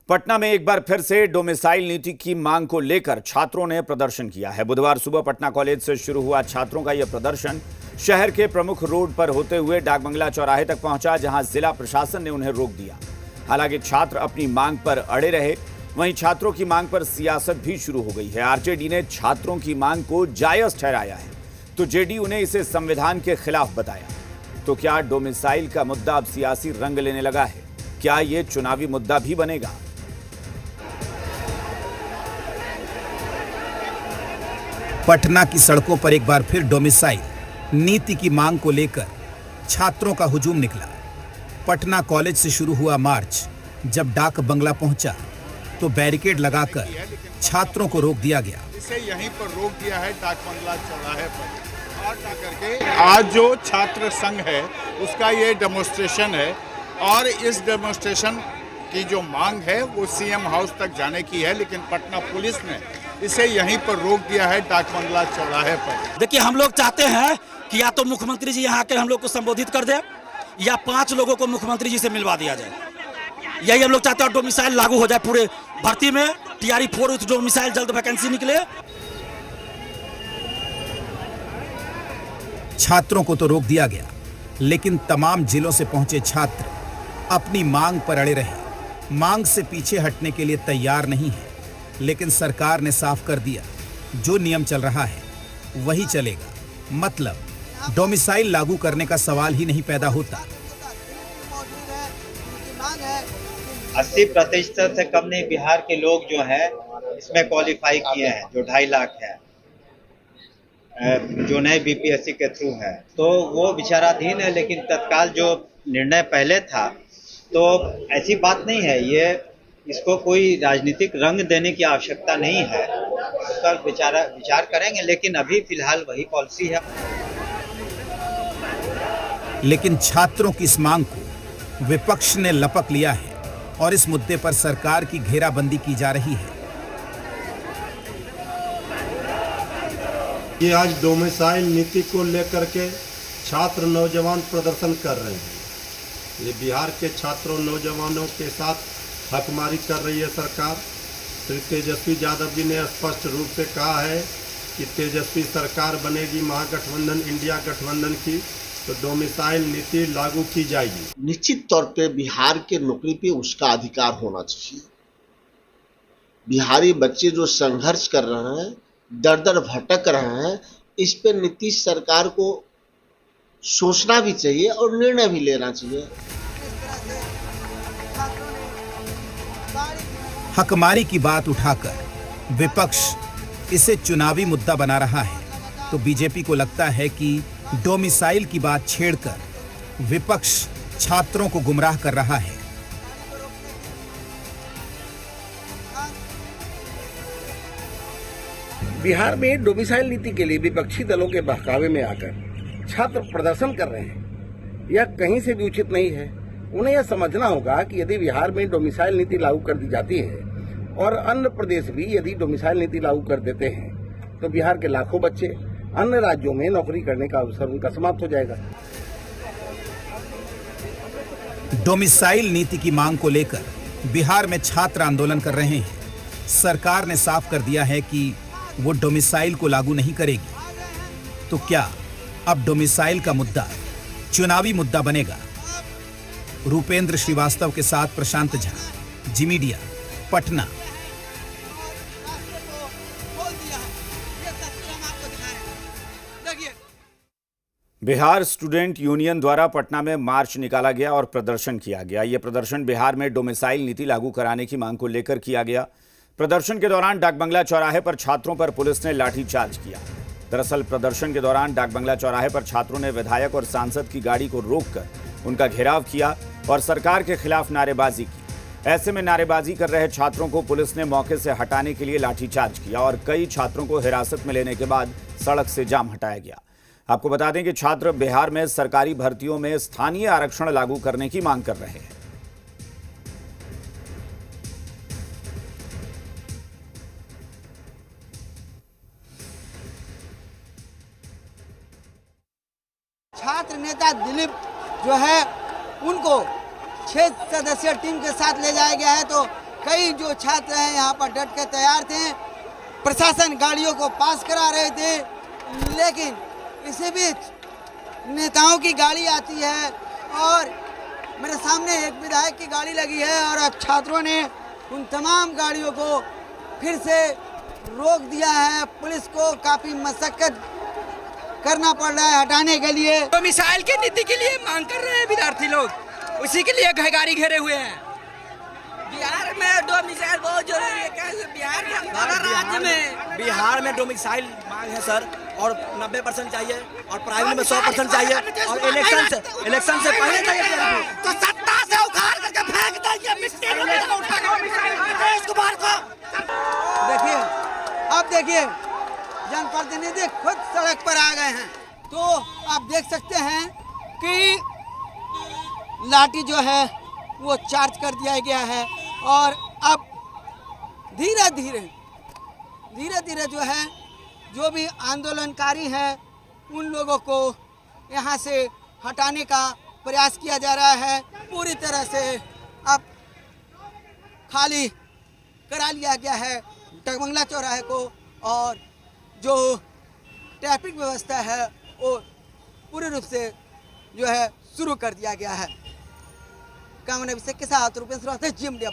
पटना में एक बार फिर से डोमिसाइल नीति की मांग को लेकर छात्रों ने प्रदर्शन किया है। बुधवार सुबह पटना कॉलेज से शुरू हुआ छात्रों का यह प्रदर्शन शहर के प्रमुख रोड पर होते हुए डाकबंगला चौराहे तक पहुंचा, जहां जिला प्रशासन ने उन्हें रोक दिया। हालांकि छात्र अपनी मांग पर अड़े रहे। वहीं छात्रों की मांग पर सियासत भी शुरू हो गई है। आरजेडी ने छात्रों की मांग को जायज ठहराया है, तो जेडीयू ने इसे संविधान के खिलाफ बताया। तो क्या डोमिसाइल का मुद्दा अब सियासी रंग लेने लगा है? क्या ये चुनावी मुद्दा भी बनेगा? पटना की सड़कों पर एक बार फिर डोमिसाइल नीति की मांग को लेकर छात्रों का हुजूम निकला। पटना कॉलेज से शुरू हुआ मार्च जब डाक बंगला पहुंचा तो बैरिकेड लगाकर छात्रों को रोक दिया गया। इसे यहीं पर रोक दिया है डाक बंगला चौराहे पर। और करके आज जो छात्र संघ है उसका ये डेमोन्स्ट्रेशन है, और इस डेमोन्स्ट्रेशन की जो मांग है वो सीएम हाउस तक जाने की है, लेकिन पटना पुलिस ने इसे यहीं पर रोक दिया है डाक बंगला चौराहे पर। देखिए, हम लोग चाहते हैं कि या तो मुख्यमंत्री जी यहाँ आकर हम लोग को संबोधित कर दे, या 5 लोगों को मुख्यमंत्री जी से मिलवा दिया जाए। यही हम लोग चाहते हैं। डोमिसाइल लागू हो जाए पूरे भर्ती में। टीआरई 4 विथ डोमिसाइल जल्द वैकेंसी निकले। छात्रों को तो रोक दिया गया, लेकिन तमाम जिलों से पहुंचे छात्र अपनी मांग पर अड़े रहे। मांग से पीछे हटने के लिए तैयार नहीं है, लेकिन सरकार ने साफ कर दिया, जो नियम चल रहा है वही चलेगा। मतलब डोमिसाइल लागू करने का सवाल ही नहीं पैदा होता। 80% से कम नहीं बिहार के लोग जो हैं इसमें क्वालिफाई किए हैं, जो 2.5 लाख है, जो नए बीपीएससी के थ्रू है, तो वो विचाराधीन है। लेकिन तत्काल जो निर्णय पहले था, तो ऐसी बात नहीं है, ये इसको कोई राजनीतिक रंग देने की आवश्यकता नहीं है। इस पर विचार करेंगे, लेकिन अभी फिलहाल वही पॉलिसी है। लेकिन छात्रों की इस मांग को विपक्ष ने लपक लिया है और इस मुद्दे पर सरकार की घेराबंदी की जा रही है। ये आज डोमिसाइल नीति को लेकर के छात्र नौजवान प्रदर्शन कर रहे हैं। ये बिहार के छात्रों नौजवानों के साथ हकमारी कर रही है सरकार। श्री तेजस्वी यादव जी ने स्पष्ट रूप से कहा है कि तेजस्वी सरकार बनेगी महागठबंधन इंडिया गठबंधन की, तो डोमिसाइल नीति लागू की जाएगी। निश्चित तौर पे बिहार के नौकरी पे उसका अधिकार होना चाहिए। बिहारी बच्चे जो संघर्ष कर रहे हैं, दर दर भटक रहे हैं, इस पे नीतीश सरकार को सोचना भी चाहिए और निर्णय भी लेना चाहिए। हकमारी की बात उठाकर विपक्ष इसे चुनावी मुद्दा बना रहा है, तो बीजेपी को लगता है कि डोमिसाइल की बात छेड़कर विपक्ष छात्रों को गुमराह कर रहा है। बिहार में डोमिसाइल नीति के लिए विपक्षी दलों के बहकावे में आकर छात्र प्रदर्शन कर रहे हैं, यह कहीं से भी उचित नहीं है। उन्हें यह समझना होगा कि यदि बिहार में डोमिसाइल नीति लागू कर दी जाती है और अन्य प्रदेश भी यदि डोमिसाइल नीति लागू कर देते हैं, तो बिहार के लाखों बच्चे अन्य राज्यों में नौकरी करने का अवसर उनका समाप्त हो जाएगा। डोमिसाइल नीति की मांग को लेकर बिहार में छात्र आंदोलन कर रहे हैं। सरकार ने साफ कर दिया है कि वो डोमिसाइल को लागू नहीं करेगी। तो क्या अब डोमिसाइल का मुद्दा चुनावी मुद्दा बनेगा? रूपेंद्र श्रीवास्तव के साथ Prashant Jha, Zee media, Patna. Bihar student union द्वारा पटना में मार्च निकाला गया और प्रदर्शन किया गया। यह प्रदर्शन बिहार में डोमिसाइल नीति लागू कराने की मांग को लेकर किया गया। प्रदर्शन के दौरान डाकबंगला चौराहे पर छात्रों पर पुलिस ने लाठीचार्ज किया। दरअसल प्रदर्शन के दौरान डाकबंगला चौराहे पर छात्रों ने विधायक और सांसद की गाड़ी को रोककर उनका घेराव किया और सरकार के खिलाफ नारेबाजी की। ऐसे में नारेबाजी कर रहे छात्रों को पुलिस ने मौके से हटाने के लिए लाठीचार्ज किया और कई छात्रों को हिरासत में लेने के बाद सड़क से जाम हटाया गया। आपको बता दें कि छात्र बिहार में सरकारी भर्तियों में स्थानीय आरक्षण लागू करने की मांग कर रहे हैं। छात्र नेता दिलीप जो है उनको 6 सदस्यीय टीम के साथ ले जाया गया है, तो कई जो छात्र हैं यहाँ पर डट के तैयार थे। प्रशासन गाड़ियों को पास करा रहे थे, लेकिन इसी बीच नेताओं की गाड़ी आती है और मेरे सामने एक विधायक की गाड़ी लगी है और अब छात्रों ने उन तमाम गाड़ियों को फिर से रोक दिया है। पुलिस को काफी मशक्कत करना पड़ रहा है हटाने के लिए। डोमिसाइल की नीति के लिए मांग कर रहे हैं विद्यार्थी लोग, उसी के लिए गाड़ी घेरे हुए हैं। बिहार में डोमिसाइल बहुत जरूरी है। कैसे बिहार के राज्य में बिहार में डोमिसाइल मांग है सर, और 90% चाहिए और प्राइवेट में 100% चाहिए, और इलेक्शन से पहले चाहिए। तो सत्ता से उखाड़ करके फेंक देंगे मिट्टी में उठा के नीतीश कुमार को। देखिए, अब देखिए जनप्रतिनिधि खुद सड़क पर आ गए हैं, तो आप देख सकते हैं कि लाठी जो है वो चार्ज कर दिया गया है और अब धीरे धीरे जो है जो भी आंदोलनकारी हैं उन लोगों को यहाँ से हटाने का प्रयास किया जा रहा है। पूरी तरह से अब खाली करा लिया गया है डाकबंगला चौराहे को और जो ट्रैफिक व्यवस्था है वो पूरी रूप से जो है शुरू कर दिया गया है। कैमरा के साथ रूपेंद्र जी मीडिया।